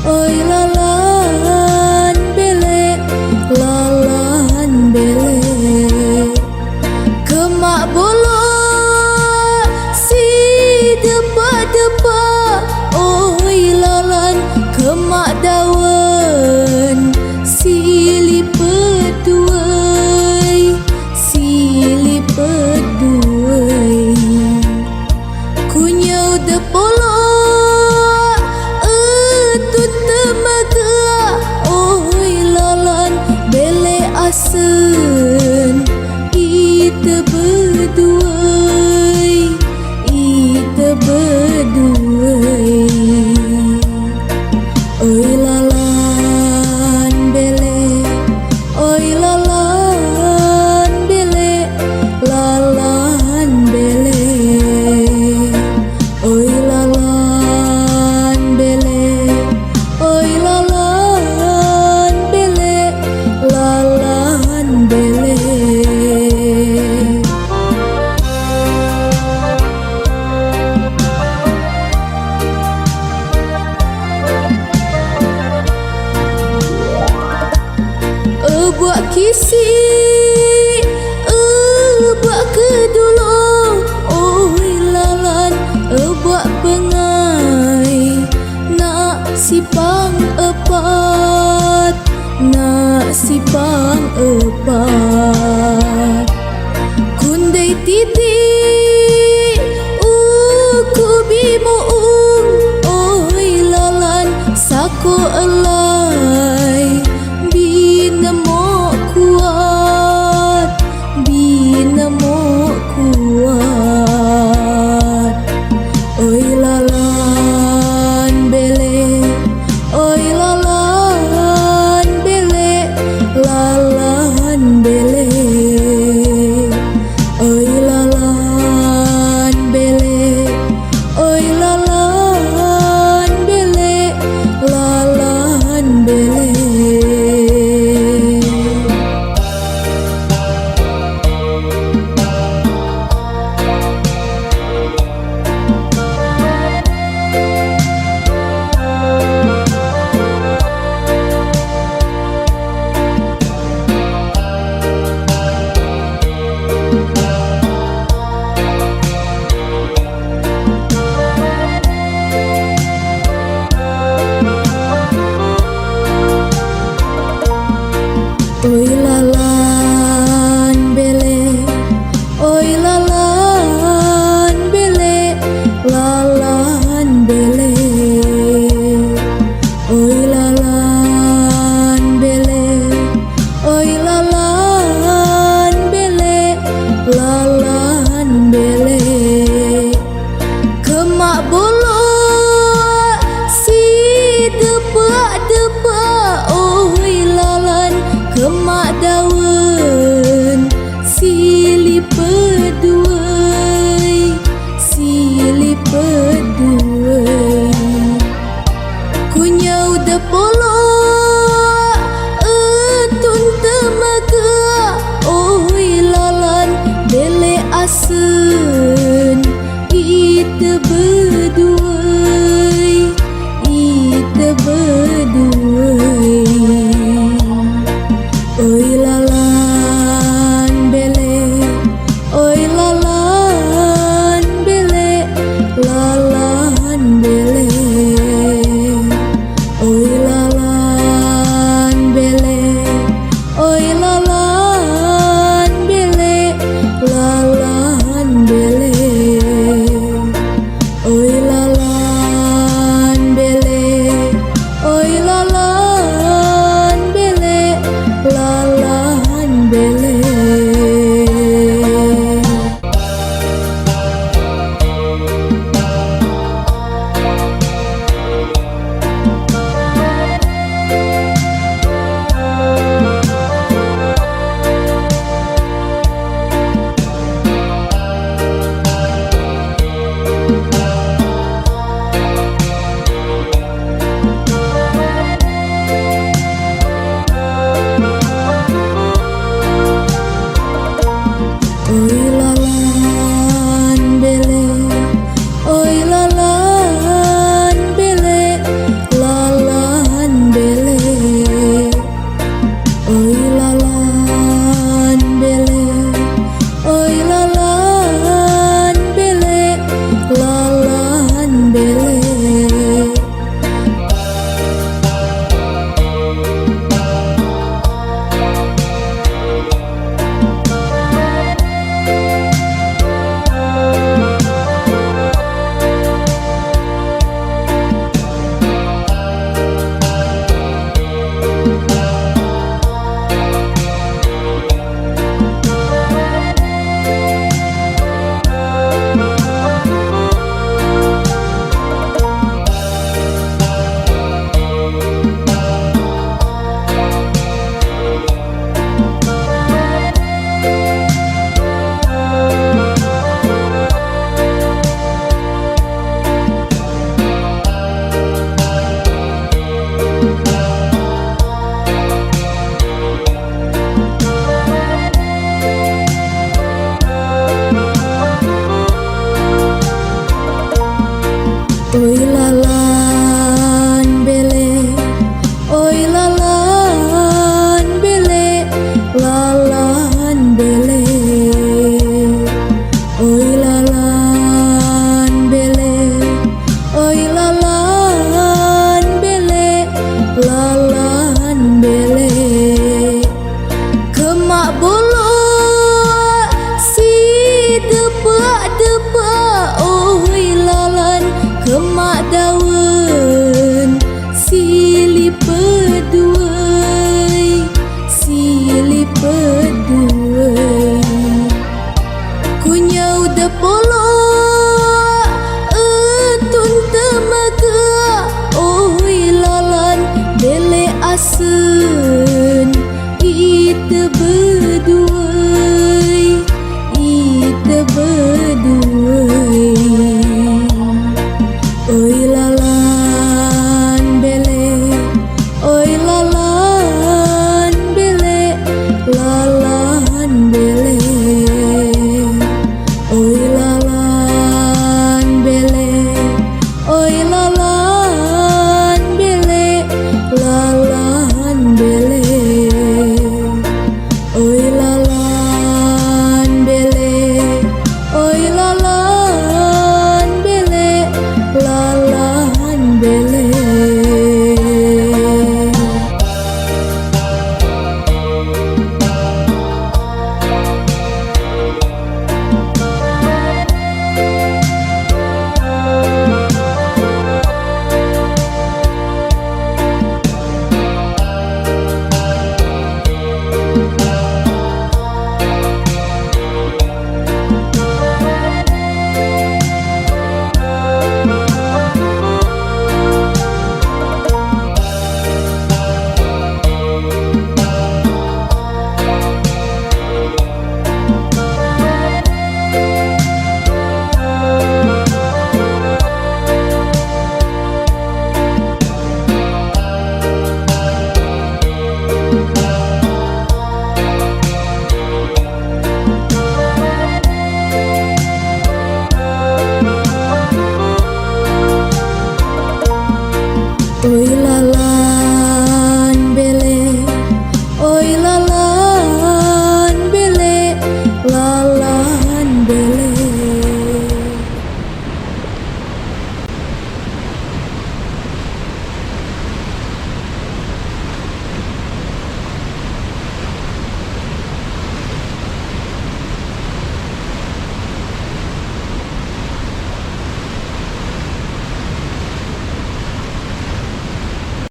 oi lalan bele, lalan bele. Kemak bolo si depa-depa, oi lalan kemak daun si lipet duai, si lipet duai. Kunyau depolo etut temaga, oi lalan bele asen ite berduai, ite berduai. Oi lalan bele, oi lalan bele, lalan bele. Oi lalan bele, oi lalan bele, lalan bele. Buat kisi, buat kedulung, oi lalan, buat pengai, nak sipang epat, nak sipang epat. Kundai titik, ku bimuung, oi lalan, sako elai, binemo kuat, binemo kuat. Oi lalan bele, oi lalan bele, lalan bele. Oi lalan bele, oi lalan bele, lalan bele. Oi lalan bele, oi lalan bele, lalan bele. Oi lalan bele, oi lalan bele, lalan bele. Kemak bolo si depa-depa, oi lalan kemak daun si lipet duai, si lipet duai. Kunyau depolo etun temaga, oi lalan bele asen ite berduai, ite berduai. Oi lalan bele, oi lalan bele, lalan bele. Oi lalan bele, oi lalan bele, lalan bele. Oi lalan bele, oi lalan bele, lalan bele. xưa